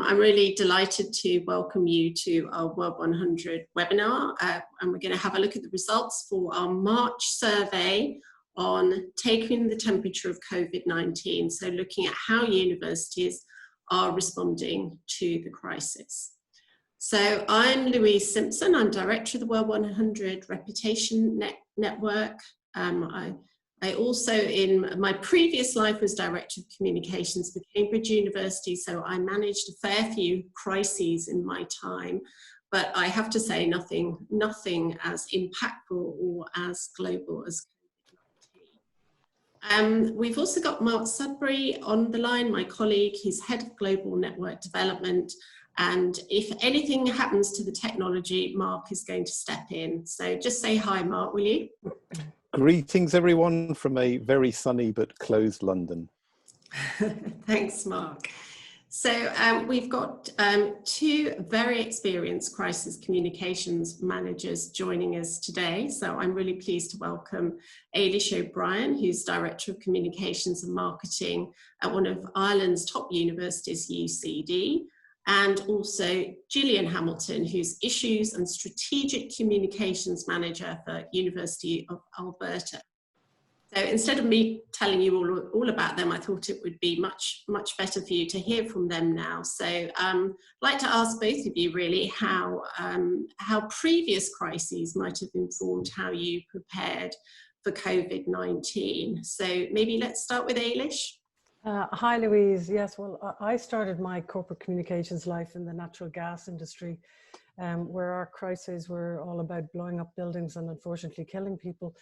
I'm really delighted to welcome you to our World 100 webinar, and we're going to have a look at the results for our March survey on taking the temperature of COVID-19, so looking at how universities are responding to the crisis. So I'm Louise Simpson, I'm Director of the World 100 Reputation Network. I also, in my previous life, was Director of Communications for Cambridge University, so I managed a fair few crises in my time, but I have to say nothing as impactful or as global as COVID-19. We've also got Mark Sudbury on the line, my colleague. He's Head of Global Network Development, and if anything happens to the technology, Mark is going to step in. So just say hi, Mark, will you? Greetings everyone from a very sunny but closed London. Thanks, Mark. So we've got two very experienced crisis communications managers joining us today. So I'm really pleased to welcome Ailish O'Brien, who's Director of Communications and Marketing at one of Ireland's top universities, UCD, and also Gillian Hamilton, who's Issues and Strategic Communications Manager for University of Alberta. So instead of me telling you all about them, I thought it would be much better for you to hear from them now. So I'd like to ask both of you really how previous crises might have informed how you prepared for COVID-19. So maybe let's start with Ailish. Hi, Louise. Yes, well, I started my corporate communications life in the natural gas industry, where our crises were all about blowing up buildings and unfortunately killing people.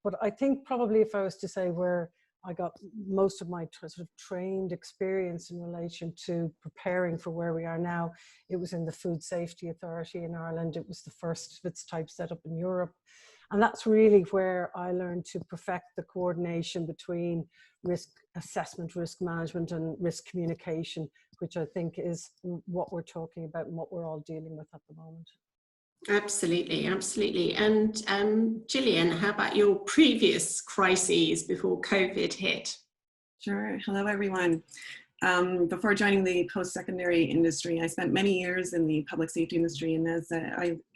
But I think probably if I was to say where I got most of my sort of trained experience in relation to preparing for where we are now, it was in the Food Safety Authority in Ireland. It was the first of its type set up in Europe. And that's really where I learned to perfect the coordination between risk assessment, risk management, and risk communication, which I think is what we're talking about and what we're all dealing with at the moment. Absolutely, absolutely. And Gillian, how about your previous crises before COVID hit? Sure. Hello, everyone. Before joining the post-secondary industry, I spent many years in the public safety industry, and as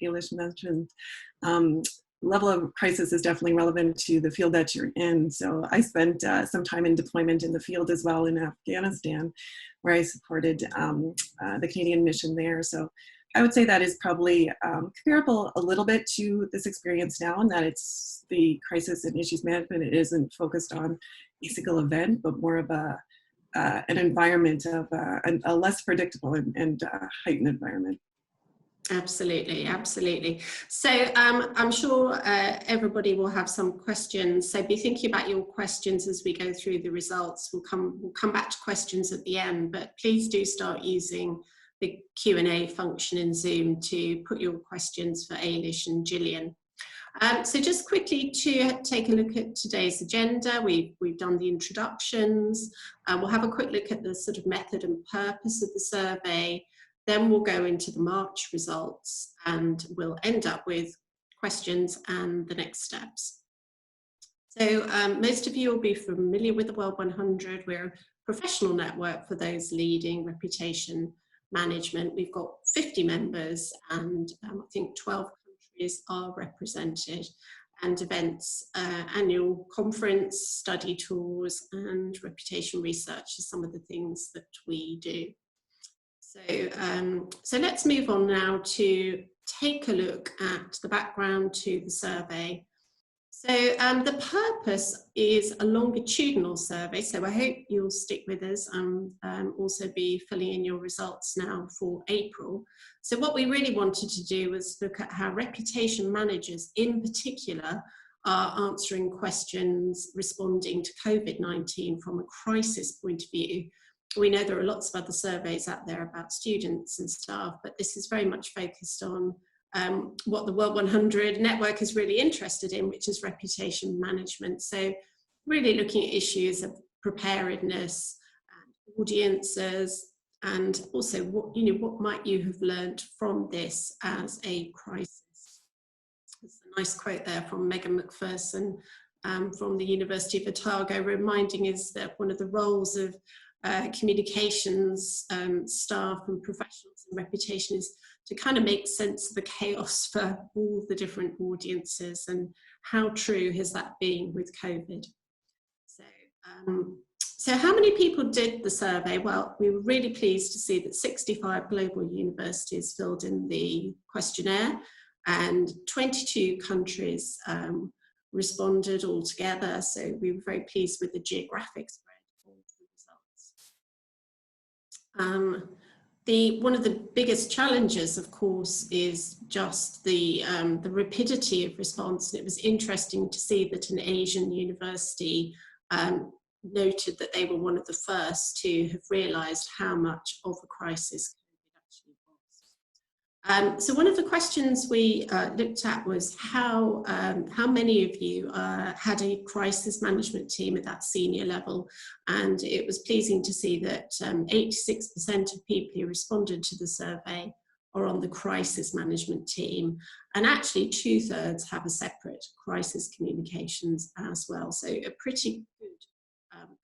Ailish mentioned, level of crisis is definitely relevant to the field that you're in. So I spent some time in deployment in the field as well in Afghanistan, where I supported the Canadian mission there. So I would say that is probably comparable a little bit to this experience now, in that it's the crisis and issues management. It isn't focused on a single event, but more of an environment of a less predictable and heightened environment. Absolutely, absolutely. So I'm sure everybody will have some questions. So be thinking about your questions as we go through the results. We'll come back to questions at the end, but please do start using the Q&A function in Zoom to put your questions for Ailish and Gillian. So just quickly to take a look at today's agenda, we've done the introductions. We'll have a quick look at the sort of method and purpose of the survey. Then we'll go into the March results, and we'll end up with questions and the next steps. So most of you will be familiar with the World 100. We're a professional network for those leading reputation management. We've got 50 members, and I think 12 countries are represented, and events, annual conference, study tours, and reputation research are some of the things that we do. So let's move on now to take a look at the background to the survey. So the purpose is a longitudinal survey, so I hope you'll stick with us and also be filling in your results now for April. So what we really wanted to do was look at how reputation managers in particular are answering questions responding to COVID-19 from a crisis point of view. We know there are lots of other surveys out there about students and staff, but this is very much focused on what the World 100 network is really interested in, which is reputation management. So really looking at issues of preparedness, and audiences, and also what might you have learned from this as a crisis. There's a nice quote there from Megan McPherson from the University of Otago, reminding us that one of the roles of communications staff and professionals and reputation is to kind of make sense of the chaos for all the different audiences, and how true has that been with COVID. So how many people did the survey? Well, we were really pleased to see that 65 global universities filled in the questionnaire, and 22 countries responded altogether. So we were very pleased with the geographic spread of the results. One of the biggest challenges, of course, is just the rapidity of response. And it was interesting to see that an Asian university noted that they were one of the first to have realised how much of a crisis COVID actually was. So one of the questions we looked at was how many of you had a crisis management team at that senior level, and it was pleasing to see that 86% of people who responded to the survey are on the crisis management team, and actually 2/3 have a separate crisis communications as well. So a pretty good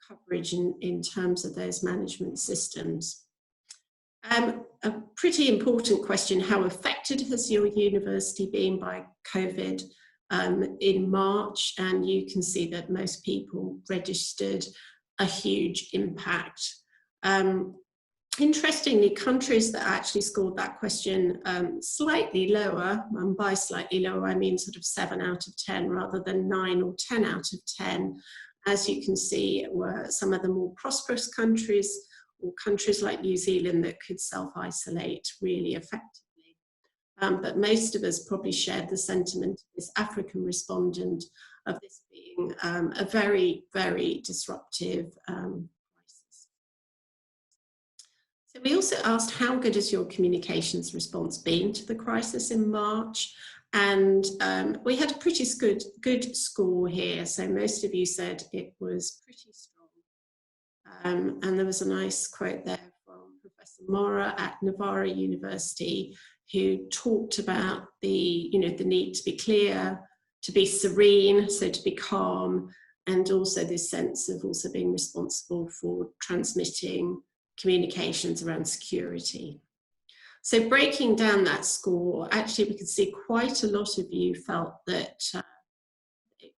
coverage in terms of those management systems. A pretty important question: how affected has your university been by COVID in March? And you can see that most people registered a huge impact. Interestingly, countries that actually scored that question slightly lower, and by slightly lower I mean sort of 7 out of 10 rather than 9 or 10 out of 10, as you can see, were some of the more prosperous countries, or countries like New Zealand that could self-isolate really effectively. But most of us probably shared the sentiment of this African respondent of this being a very, very disruptive crisis. So we also asked, how good has your communications response been to the crisis in March? And we had a pretty good score here. So most of you said it was pretty strong. And there was a nice quote there from Professor Mora at Navarra University, who talked about the need to be clear, to be serene, so to be calm, and also this sense of also being responsible for transmitting communications around security. So breaking down that score, actually we could see quite a lot of you felt that,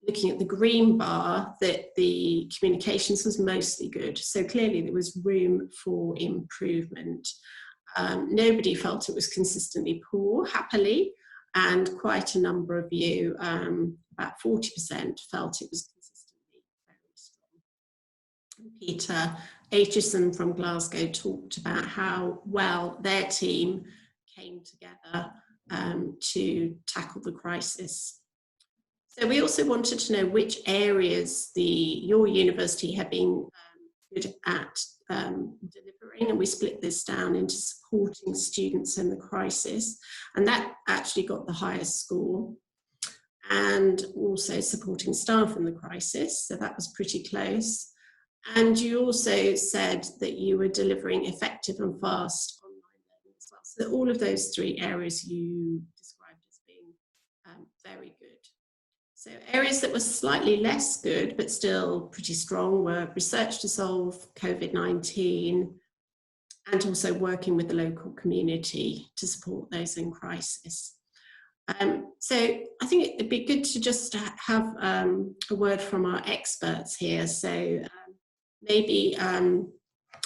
looking at the green bar, that the communications was mostly good. So clearly there was room for improvement. Nobody felt it was consistently poor, happily, and quite a number of you, about 40%, felt it was consistently very strong. Peter Aitchison from Glasgow talked about how well their team came together to tackle the crisis. So we also wanted to know which areas your university had been good at delivering, and we split this down into supporting students in the crisis, and that actually got the highest score, and also supporting staff in the crisis, so that was pretty close. And you also said that you were delivering effective and fast online learning as well. So all of those 3 areas you described as being very good. So areas that were slightly less good, but still pretty strong, were research to solve COVID-19, and also working with the local community to support those in crisis. So I think it'd be good to just have a word from our experts here. So maybe I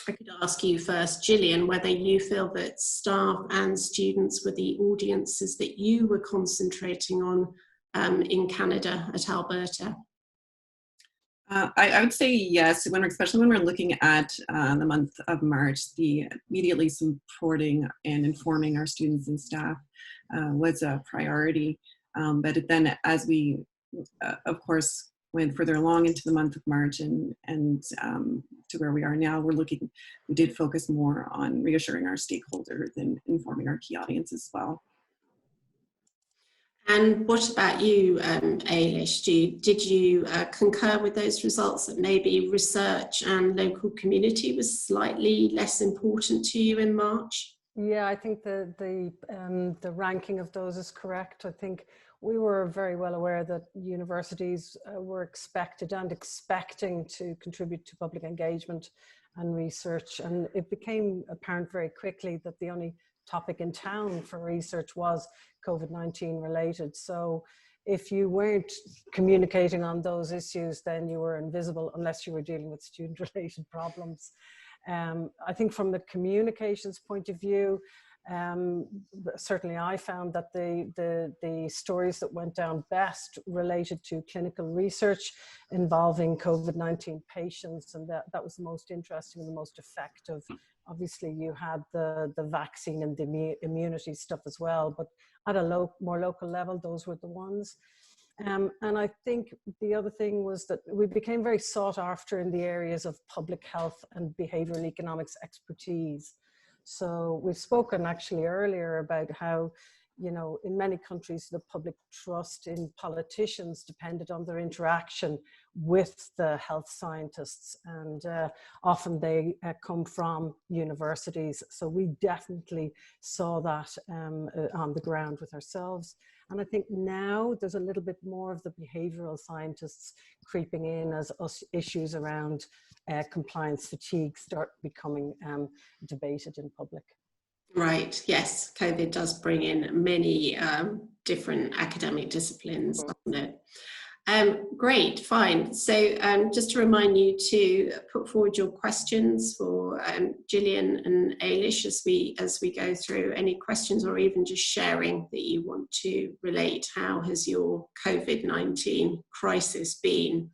could ask you first, Gillian, whether you feel that staff and students were the audiences that you were concentrating on in Canada at Alberta. I would say yes, especially when we're looking at the month of March, the immediately supporting and informing our students and staff was a priority. But then as we, of course, went further along into the month of March and to where we are now, we did focus more on reassuring our stakeholders and informing our key audience as well. And what about you, Ailish? Did you concur with those results, that maybe research and local community was slightly less important to you in March? Yeah, I think the ranking of those is correct. I think we were very well aware that universities were expected and expecting to contribute to public engagement and research. And it became apparent very quickly that the only topic in town for research was COVID-19 related. So if you weren't communicating on those issues, then you were invisible unless you were dealing with student-related problems. I think from the communications point of view, certainly I found that the stories that went down best related to clinical research involving COVID-19 patients, and that was the most interesting and the most effective. Obviously you had the vaccine and the immunity stuff as well, but at a more local level, those were the ones. And I think the other thing was that we became very sought after in the areas of public health and behavioral economics expertise. So we've spoken actually earlier about how, you know, in many countries, the public trust in politicians depended on their interaction with the health scientists, and often they come from universities. So we definitely saw that on the ground with ourselves. And I think now there's a little bit more of the behavioral scientists creeping in as issues around compliance fatigue start becoming debated in public. Right, yes, COVID does bring in many different academic disciplines, doesn't it? Great, fine. So just to remind you to put forward your questions for Gillian and Ailish as we go through any questions, or even just sharing that you want to relate. How has your COVID-19 crisis been?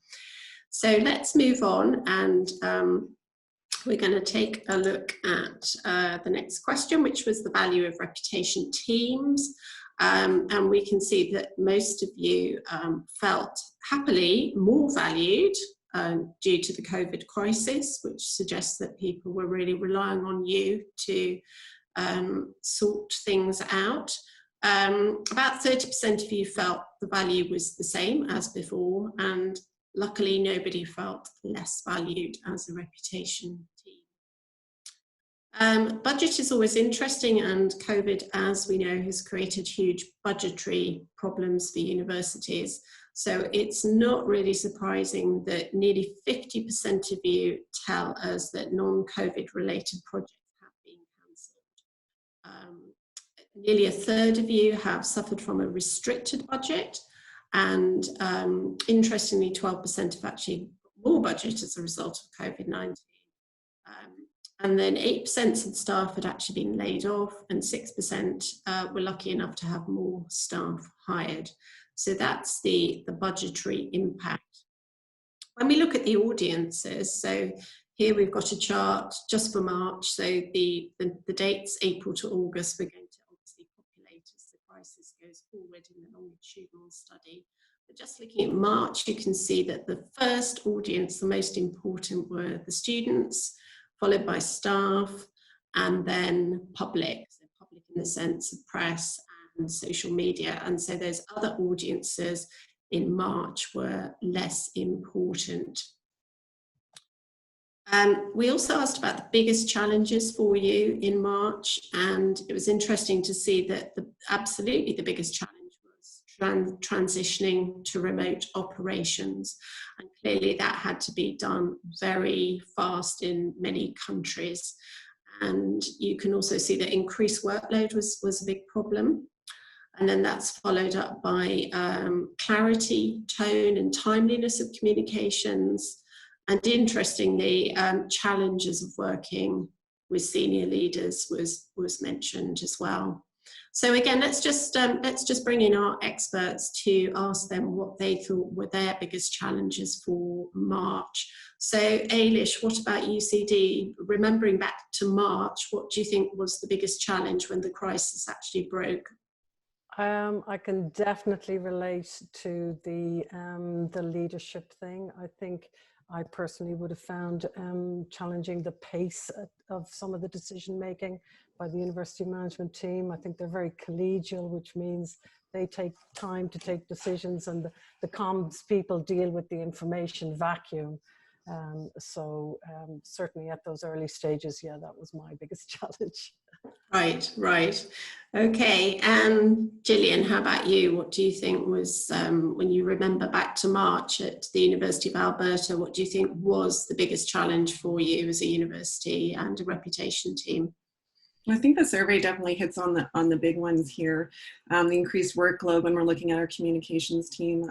So let's move on, and we're going to take a look at the next question, which was the value of reputation teams. And we can see that most of you felt happily more valued due to the COVID crisis, which suggests that people were really relying on you to sort things out. About 30% of you felt the value was the same as before, and luckily nobody felt less valued as a reputation team. Budget is always interesting, and COVID, as we know, has created huge budgetary problems for universities. So it's not really surprising that nearly 50% of you tell us that non-COVID related projects have been cancelled. Nearly a third of you have suffered from a restricted budget, and interestingly 12% have actually more budget as a result of COVID-19. And then 8% of staff had actually been laid off, and 6% were lucky enough to have more staff hired. So that's the budgetary impact. When we look at the audiences, so here we've got a chart just for March. So the dates April to August, we're going to obviously populate as the crisis goes forward in the longitudinal study. But just looking at March, you can see that the first audience, the most important, were the students, followed by staff, and then public. So public in the sense of press and social media. And so those other audiences in March were less important. We also asked about the biggest challenges for you in March, and it was interesting to see that absolutely the biggest challenge was transitioning to remote operations, and clearly that had to be done very fast in many countries. And you can also see that increased workload was a big problem. And then that's followed up by clarity, tone and timeliness of communications. And interestingly, challenges of working with senior leaders was mentioned as well. So again, let's just bring in our experts to ask them what they thought were their biggest challenges for March. So Ailish, what about UCD? Remembering back to March, what do you think was the biggest challenge when the crisis actually broke? I can definitely relate to the leadership thing. I think I personally would have found challenging the pace of some of the decision making by the university management team. I think they're very collegial, which means they take time to take decisions, and the comms people deal with the information vacuum. Certainly at those early stages, yeah, that was my biggest challenge. Right. Okay, and Gillian, how about you? What do you think was, when you remember back to March at the University of Alberta, what do you think was the biggest challenge for you as a university and a reputation team? I think the survey definitely hits on the big ones here. The increased workload when we're looking at our communications team,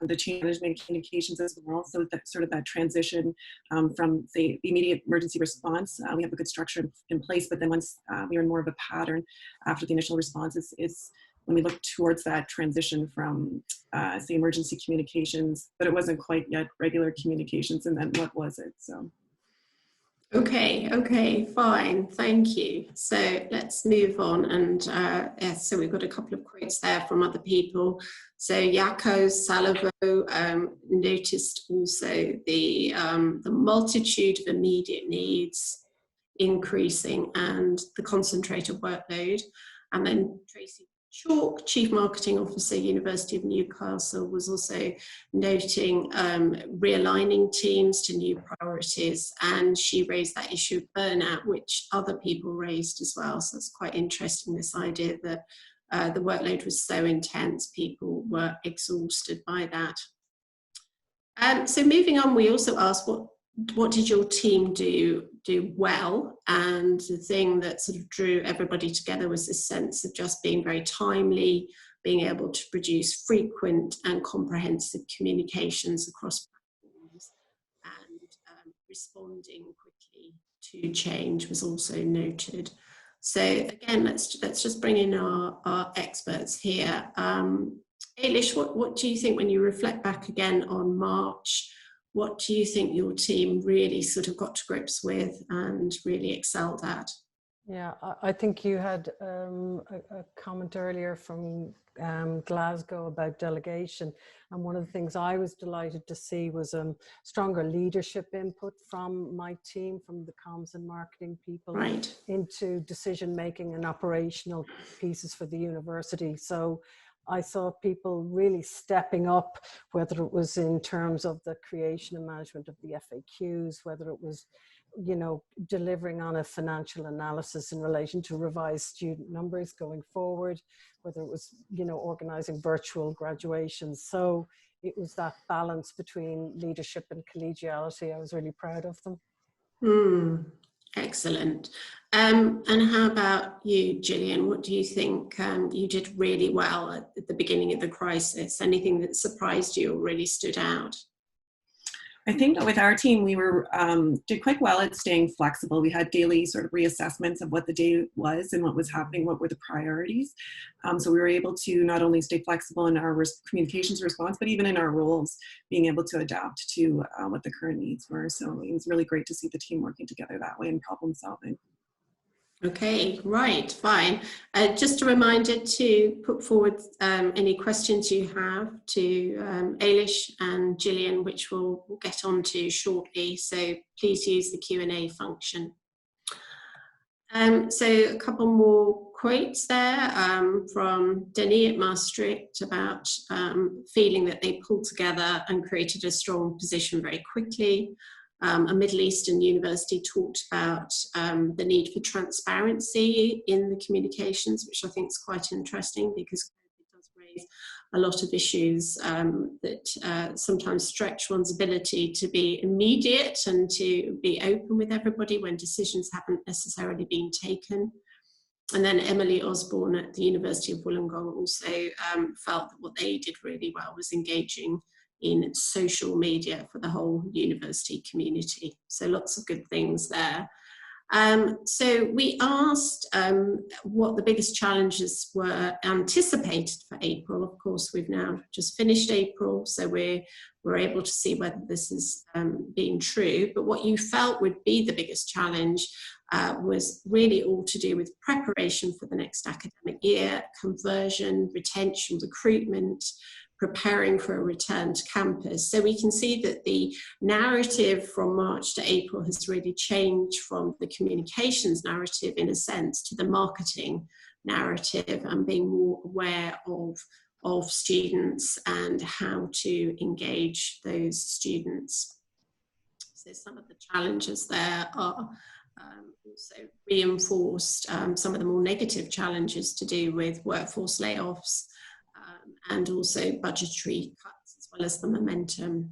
the change management communications as well. So that sort of that transition from the immediate emergency response, we have a good structure in place, but then once we are in more of a pattern after the initial response, is when we look towards that transition from say emergency communications, but it wasn't quite yet regular communications, and then what was it? So. Okay, fine, thank you. So let's move on, and yeah, so we've got a couple of quotes there from other people. So Jaco Salovo noticed also the multitude of immediate needs increasing and the concentrated workload. And then Tracy Chalk, Chief Marketing Officer, University of Newcastle, was also noting realigning teams to new priorities, and she raised that issue of burnout, which other people raised as well. So it's quite interesting, this idea that the workload was so intense, people were exhausted by that. So moving on, we also asked what did your team do well? And the thing that sort of drew everybody together was this sense of just being very timely, being able to produce frequent and comprehensive communications across platforms, and responding quickly to change was also noted. So again, let's just bring in our experts here. Eilish, what do you think when you reflect back again on March? What do you think your team really sort of got to grips with and really excelled at? Yeah, I think you had a comment earlier from Glasgow about delegation. And one of the things I was delighted to see was stronger leadership input from my team, from the comms and marketing people, right, into decision-making and operational pieces for the university. So I saw people really stepping up, whether it was in terms of the creation and management of the FAQs, whether it was, you know, delivering on a financial analysis in relation to revised student numbers going forward, whether it was, you know, organizing virtual graduations. So it was that balance between leadership and collegiality. I was really proud of them. Excellent. And how about you, Gillian? What do you think you did really well at the beginning of the crisis? Anything that surprised you or really stood out? I think that with our team, we were did quite well at staying flexible. We had daily sort of reassessments of what the day was and what was happening, what were the priorities. So we were able to not only stay flexible in our communications response, but even in our roles, being able to adapt to what the current needs were. So it was really great to see the team working together that way and problem solving. Okay, right, fine. Just a reminder to put forward any questions you have to Eilish and Gillian, which we'll get on to shortly. So please use the Q&A function. So a couple more quotes there from Denis at Maastricht about feeling that they pulled together and created a strong position very quickly. A Middle Eastern university talked about the need for transparency in the communications, which I think is quite interesting because it does raise a lot of issues that sometimes stretch one's ability to be immediate and to be open with everybody when decisions haven't necessarily been taken. And then Emily Osborne at the University of Wollongong also felt that what they did really well was engaging in social media for the whole university community. So lots of good things there. So we asked what the biggest challenges were anticipated for April. Of course, we've now just finished April, so we're able to see whether this is being true. But what you felt would be the biggest challenge was really all to do with preparation for the next academic year, conversion, retention, recruitment, preparing for a return to campus. So we can see that the narrative from March to April has really changed from the communications narrative, in a sense, to the marketing narrative, and being more aware of students and how to engage those students. So some of the challenges there are also reinforced, some of the more negative challenges to do with workforce layoffs and also budgetary cuts, as well as the momentum.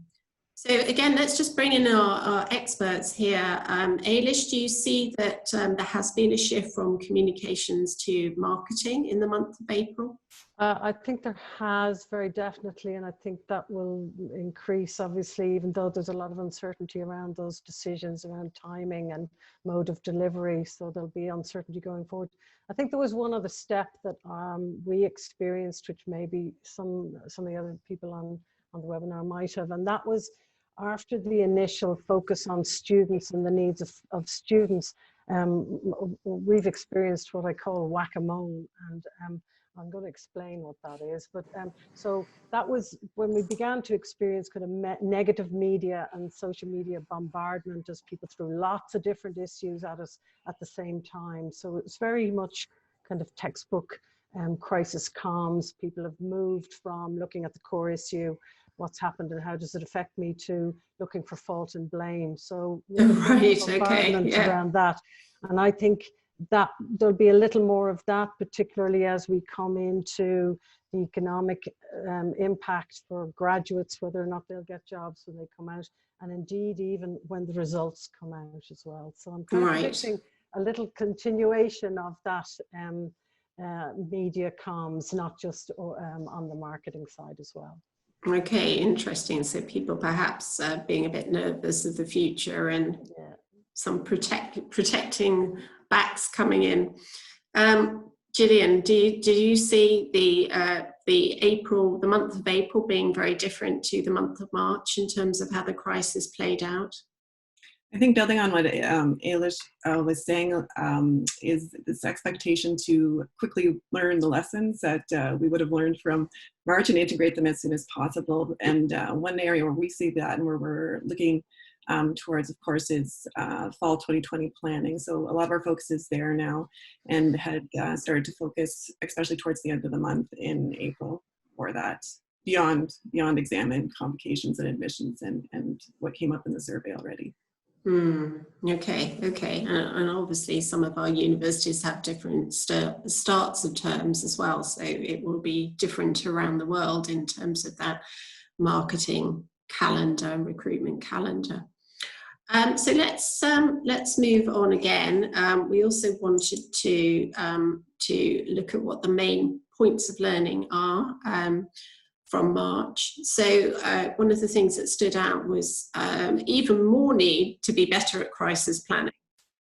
So again, let's just bring in our experts here. Ailish, do you see that there has been a shift from communications to marketing in the month of April? I think there has, very definitely, and I think that will increase, obviously, even though there's a lot of uncertainty around those decisions around timing and mode of delivery, so there'll be uncertainty going forward. I think there was one other step that we experienced, which maybe some of the other people on the webinar might have, and that was after the initial focus on students and the needs of students. We've experienced what I call whack-a-mole, and I'm going to explain what that is, but so that was when we began to experience kind of negative media and social media bombardment as people threw lots of different issues at us at the same time. So it was very much kind of textbook crisis comms. People have moved from looking at the core issue, what's happened and how does it affect me, to looking for fault and blame. So right, okay, yeah. Around that, and I think that there'll be a little more of that, particularly as we come into the economic impact for graduates, whether or not they'll get jobs when they come out, and indeed even when the results come out as well. So I'm kind of predicting a little continuation of that media comms, not just on the marketing side as well. Okay, interesting. So people perhaps being a bit nervous of the future and some protecting backs coming in. Gillian, do you see the month of April being very different to the month of March in terms of how the crisis played out? I think building on what Ailish was saying, is this expectation to quickly learn the lessons that we would have learned from March and integrate them as soon as possible. And one area where we see that and where we're looking towards, of course, is fall 2020 planning. So a lot of our focus is there now, and had started to focus, especially towards the end of the month in April, for that, beyond exam and convocations and admissions and what came up in the survey already. Okay. And obviously some of our universities have different starts of terms as well, so it will be different around the world in terms of that marketing calendar and recruitment calendar. So let's move on again. We also wanted to look at what the main points of learning are from March. So one of the things that stood out was even more need to be better at crisis planning.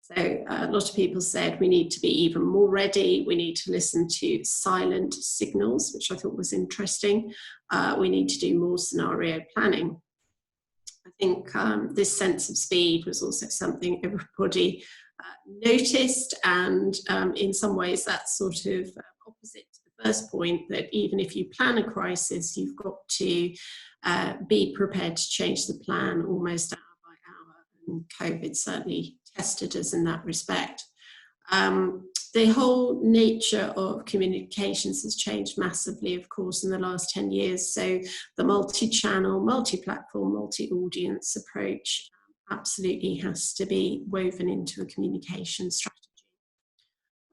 So a lot of people said we need to be even more ready. We need to listen to silent signals, which I thought was interesting. We need to do more scenario planning. I think this sense of speed was also something everybody noticed, and in some ways that's sort of opposite to the first point, that even if you plan a crisis, you've got to be prepared to change the plan almost hour by hour, and COVID certainly tested us in that respect. The whole nature of communications has changed massively, of course, in the last 10 years. So the multi-channel, multi-platform, multi-audience approach absolutely has to be woven into a communication strategy.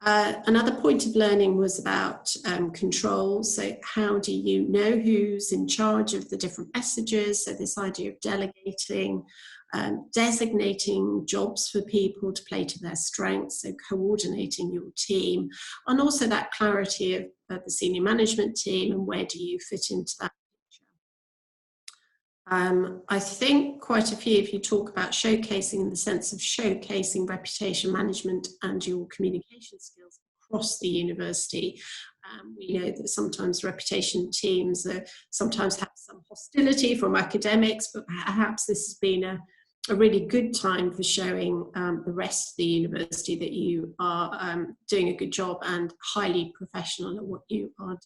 Another point of learning was about control. So how do you know who's in charge of the different messages? So this idea of delegating, designating jobs for people to play to their strengths, so coordinating your team, and also that clarity of the senior management team and where do you fit into that picture. I think quite a few of you talk about showcasing in the sense of showcasing reputation management and your communication skills across the university. We know that sometimes reputation teams sometimes have some hostility from academics, but perhaps this has been a really good time for showing the rest of the university that you are doing a good job and highly professional at what you are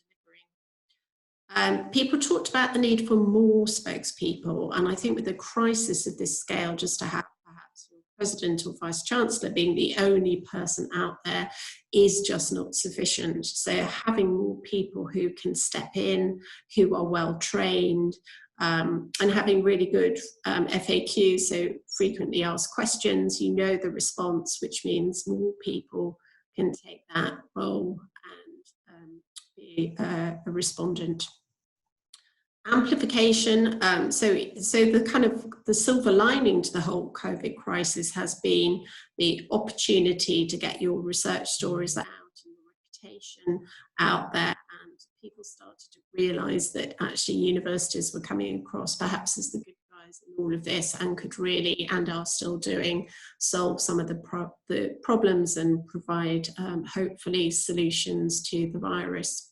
delivering. People talked about the need for more spokespeople, and I think with a crisis of this scale, just to have perhaps your president or vice chancellor being the only person out there is just not sufficient. So having more people who can step in, who are well trained, and having really good FAQs, so frequently asked questions, you know the response, which means more people can take that role and be a respondent. Amplification, so the kind of the silver lining to the whole COVID crisis has been the opportunity to get your research stories out and your reputation out there, and people started to realise that actually universities were coming across perhaps as the good guys in all of this and could really, and are still doing, solve some of the problems and provide hopefully solutions to the virus.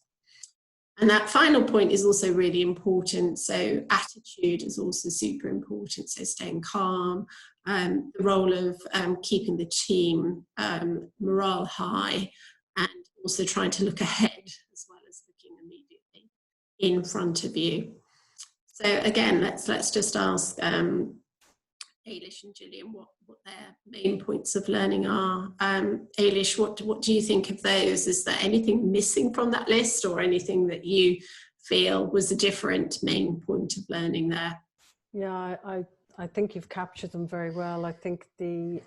And that final point is also really important. So attitude is also super important. So staying calm, the role of keeping the team morale high, and also trying to look ahead as well as looking immediately in front of you. So again, let's just ask Ailish and Gillian what their main points of learning are. Ailish, what do you think of those? Is there anything missing from that list, or anything that you feel was a different main point of learning there? Yeah, I think you've captured them very well. I think the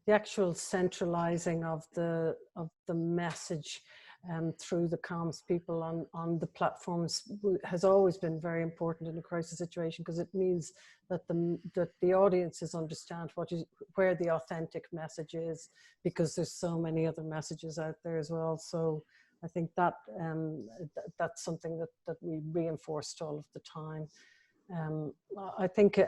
actual centralizing of the message through the comms people on the platforms has always been very important in a crisis situation, because it means that the audiences understand where the authentic message is, because there's so many other messages out there as well. So I think that that's something that we reinforced all of the time. I think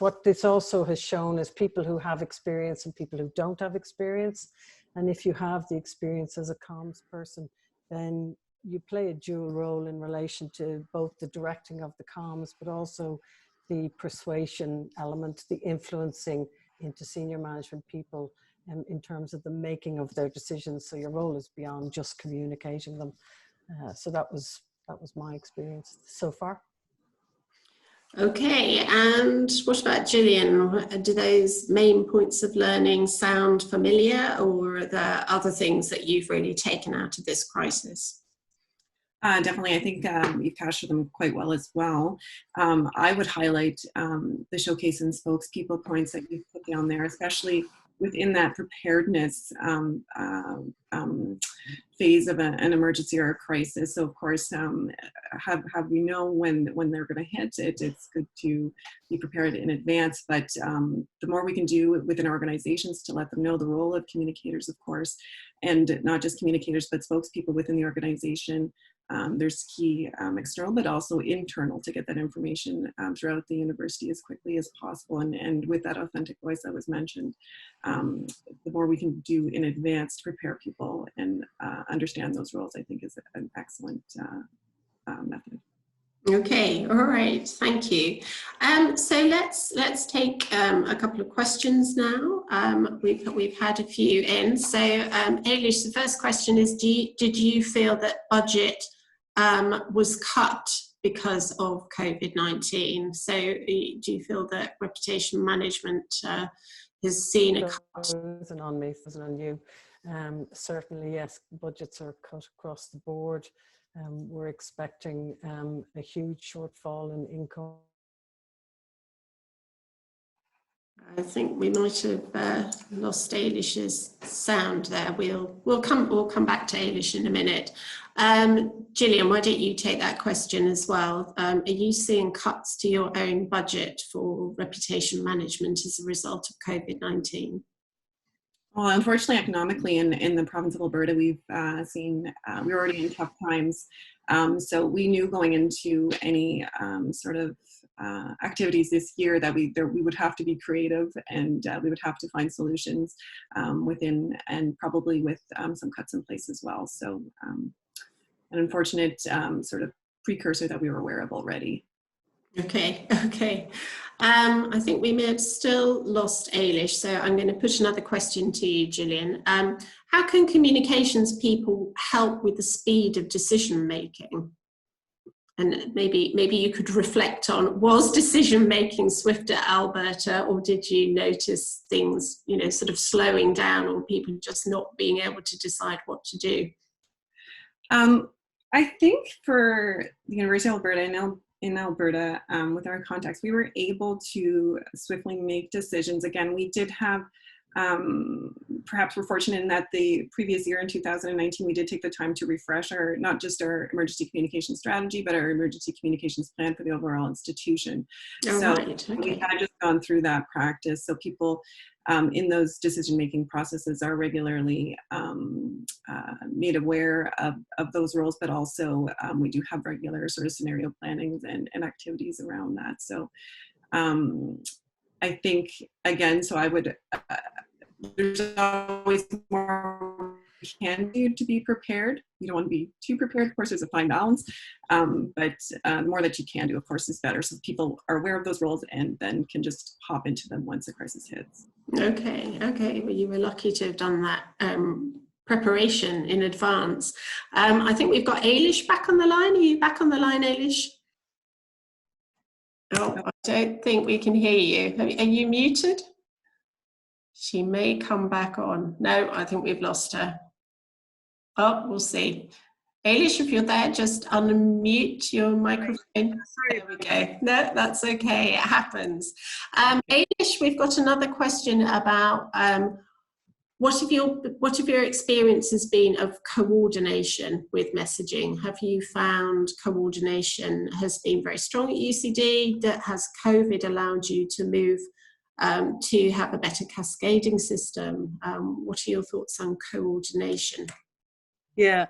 what this also has shown is people who have experience and people who don't have experience. And if you have the experience as a comms person, then you play a dual role in relation to both the directing of the comms, but also the persuasion element, the influencing into senior management people in terms of the making of their decisions. So your role is beyond just communicating them. So that was my experience so far. Okay, and what about Gillian? Do those main points of learning sound familiar, or are there other things that you've really taken out of this crisis? Definitely, I think you've captured them quite well as well. I would highlight the showcase and spokespeople points that you've put down there, especially within that preparedness phase of an emergency or a crisis. So of course, have we know when they're going to hit it, it's good to be prepared in advance. But the more we can do within organizations to let them know the role of communicators, of course, and not just communicators, but spokespeople within the organization. There's key external, but also internal, to get that information throughout the university as quickly as possible. And with that authentic voice that was mentioned, the more we can do in advance to prepare people and understand those roles, I think is an excellent method. Okay, all right, thank you. So let's take a couple of questions now. We've had a few in. So Ailish, the first question is: did you feel that budget was cut because of COVID-19? So do you feel that reputation management has seen a cut? It wasn't on me, it wasn't on you. Certainly, yes, budgets are cut across the board. We're expecting a huge shortfall in income. I think we might have lost Ailish's sound there. We'll come back to Ailish in a minute. Gillian, why don't you take that question as well? Are you seeing cuts to your own budget for reputation management as a result of COVID-19? Well, unfortunately, economically in the province of Alberta, we've seen, we're already in tough times. So we knew going into any sort of activities this year that we would have to be creative, and we would have to find solutions within, and probably with some cuts in place as well. So an unfortunate sort of precursor that we were aware of already. Okay. I think we may have still lost Ailish, so I'm going to put another question to you, Gillian. How can communications people help with the speed of decision making? And maybe you could reflect on, was decision making swift at Alberta, or did you notice things, sort of slowing down, or people just not being able to decide what to do? I think for the University of Alberta, I know in Alberta, with our contacts, we were able to swiftly make decisions. Again, we did have, perhaps we're fortunate in that the previous year in 2019, we did take the time to refresh our, not just our emergency communication strategy, but our emergency communications plan for the overall institution. So we had just gone through that practice. So people in those decision-making processes are regularly made aware of those roles, but also we do have regular sort of scenario plannings and activities around that. So I think, again, so I would, there's always more you can do to be prepared. You don't want to be too prepared. Of course, there's a fine balance, but the more that you can do, of course, is better. So people are aware of those roles and then can just hop into them once a crisis hits. Okay. Well, you were lucky to have done that preparation in advance. I think we've got Ailish back on the line. Are you back on the line, Ailish? Oh, I don't think we can hear you. Are you muted? She may come back on. No, I think we've lost her. Oh, we'll see. Ailish, if you're there, just unmute your microphone. There we go. No, that's okay. It happens. Ailish, we've got another question about what have your experiences been of coordination with messaging? Have you found coordination has been very strong at UCD? That has COVID allowed you to move to have a better cascading system? What are your thoughts on coordination? Yeah,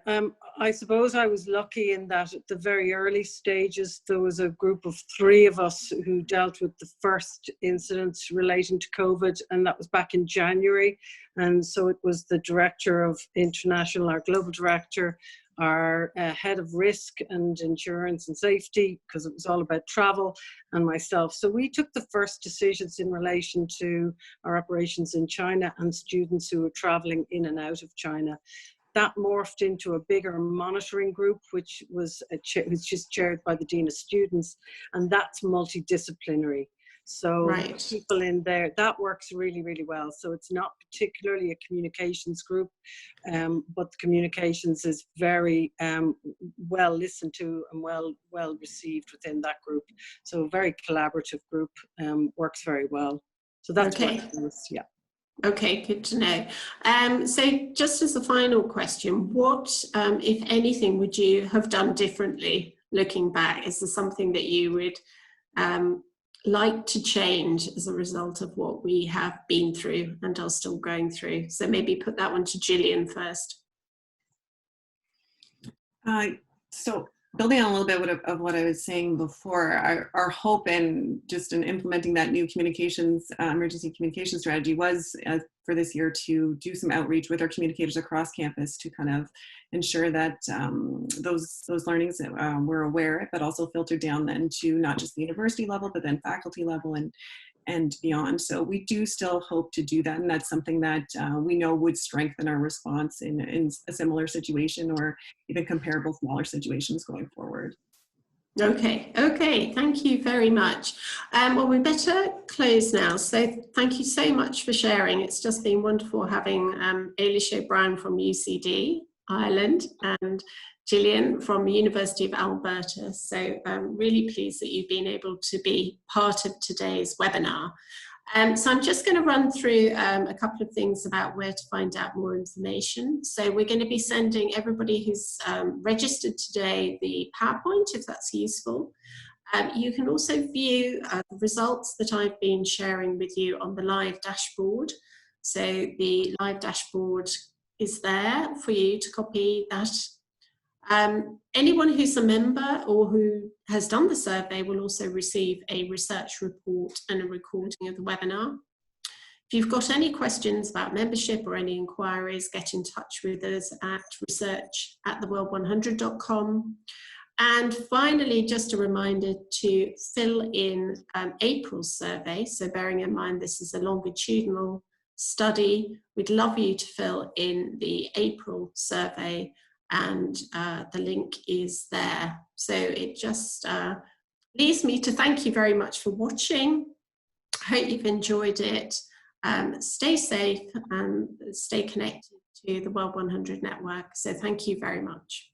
I suppose I was lucky in that at the very early stages, there was a group of 3 of us who dealt with the first incidents relating to COVID, and that was back in January. And so it was the director of international, our global director, our head of risk and insurance and safety, because it was all about travel, and myself. So we took the first decisions in relation to our operations in China and students who were traveling in and out of China. That morphed into a bigger monitoring group, which was chaired by the Dean of Students, and that's multidisciplinary. So people in there, that works really, really well. So it's not particularly a communications group, but the communications is very well listened to and well received within that group. So a very collaborative group, works very well. So that's yeah. Okay, good to know. So just as a final question, what, if anything, would you have done differently looking back? Is there something that you would like to change as a result of what we have been through and are still going through? So maybe put that one to Gillian first. So building on a little bit of what I was saying before, our hope in just in implementing that new communications, emergency communication strategy was for this year to do some outreach with our communicators across campus to kind of ensure that those learnings were aware, but also filtered down then to not just the university level, but then faculty level and beyond. So we do still hope to do that, and that's something that we know would strengthen our response in a similar situation or even comparable smaller situations going forward. Okay, thank you very much. Well, we better close now. So thank you so much for sharing. It's just been wonderful having Ailish O'Brien from UCD, Ireland, and Gillian from the University of Alberta. So I'm really pleased that you've been able to be part of today's webinar. So I'm just going to run through a couple of things about where to find out more information. So we're going to be sending everybody who's registered today the PowerPoint, if that's useful. You can also view the results that I've been sharing with you on the live dashboard. So the live dashboard is there for you to copy that. Anyone who's a member or who has done the survey will also receive a research report and a recording of the webinar. If you've got any questions about membership or any inquiries, get in touch with us at research@theworld100.com. And finally, just a reminder to fill in April's survey. So bearing in mind this is a longitudinal study, we'd love you to fill in the April survey, and the link is there. So it just leaves me to thank you very much for watching. Hope you've enjoyed it. Stay safe and stay connected to the World 100 network. So thank you very much.